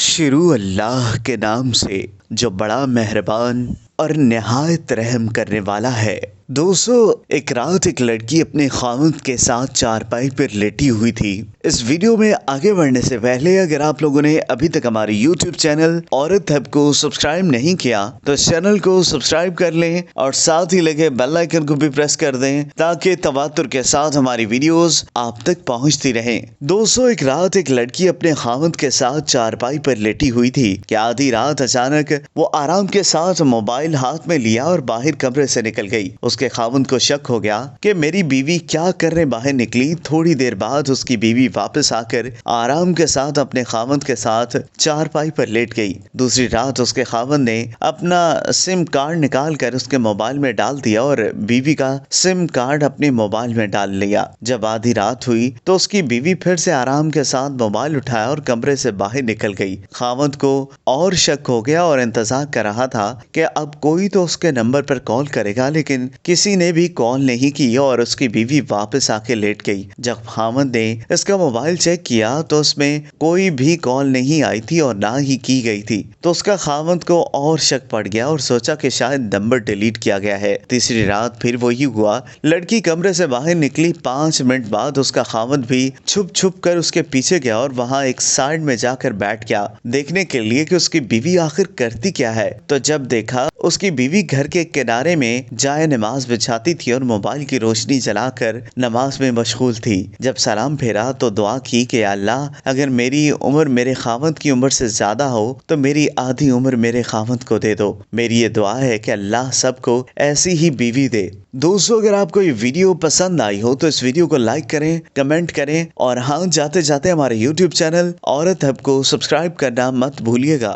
شروع اللہ کے نام سے جو بڑا مہربان اور نہایت رحم کرنے والا ہے۔ دوستو، ایک رات ایک لڑکی اپنے خاوند کے ساتھ چارپائی پر لیٹی ہوئی تھی۔ اس ویڈیو میں آگے بڑھنے سے پہلے اگر آپ لوگوں نے ابھی تک ہمارے یوٹیوب چینل عورت ہب کو سبسکرائب نہیں کیا تو اس چینل کو سبسکرائب کر لیں اور ساتھ ہی لگے بیل آئیکن کو بھی پریس کر دیں تاکہ تواتر کے ساتھ ہماری ویڈیوز آپ تک پہنچتی رہیں۔ دوستو، ایک رات ایک لڑکی اپنے خاوند کے ساتھ چارپائی پر لیٹی ہوئی تھی کہ آدھی رات اچانک وہ آرام کے ساتھ موبائل ہاتھ میں لیا اور باہر کمرے سے نکل گئی۔ اس کے خاوند کو شک ہو گیا کہ میری بیوی کیا کرنے باہر نکلی۔ تھوڑی دیر بعد اس کی بیوی واپس آ کر آرام کے ساتھ اپنے خاوند کے ساتھ چارپائی پر لیٹ گئی۔ دوسری رات اس کے خاوند نے اپنا سم کارڈ نکال کر اس کے موبائل میں ڈال دیا اور بیوی کا سم کارڈ اپنے موبائل میں ڈال لیا۔ جب آدھی رات ہوئی تو اس کی بیوی پھر سے آرام کے ساتھ موبائل اٹھایا اور کمرے سے باہر نکل گئی۔ خاوند کو اور شک ہو گیا اور انتظار کر رہا تھا کہ اب کوئی تو اس کے نمبر پر کال کرے گا، لیکن کسی نے بھی کال نہیں کی اور اس کی بیوی واپس آ کے لیٹ گئی۔ جب خاوند نے اس کا موبائل چیک کیا تو اس میں کوئی بھی کال نہیں آئی تھی اور نہ ہی کی گئی تھی، تو اس کا خاوند کو اور شک پڑ گیا اور سوچا کہ شاید نمبر ڈیلیٹ کیا گیا ہے۔ تیسری رات پھر وہی ہوا، لڑکی کمرے سے باہر نکلی۔ 5 منٹ بعد اس کا خاوند بھی چھپ چھپ کر اس کے پیچھے گیا اور وہاں ایک سائڈ میں جا کر بیٹھ گیا دیکھنے کے لیے کہ اس کی بیوی آخر کرتی کیا ہے۔ تو جب دیکھا اس کی بیوی گھر کے کنارے میں جائے نماز بچھاتی تھی اور موبائل کی روشنی جلا کر نماز میں مشغول تھی۔ جب سلام پھیرا تو دعا کی کہ اللہ، اگر میری عمر میرے خاوند کی عمر سے زیادہ ہو تو میری آدھی عمر میرے خاوند کو دے دو۔ میری یہ دعا ہے کہ اللہ سب کو ایسی ہی بیوی دے۔ دوستو، اگر آپ کو یہ ویڈیو پسند آئی ہو تو اس ویڈیو کو لائک کریں، کمنٹ کریں اور ہاں، جاتے جاتے ہمارے یوٹیوب چینل عورت ہب کو سبسکرائب کرنا مت بھولیے گا۔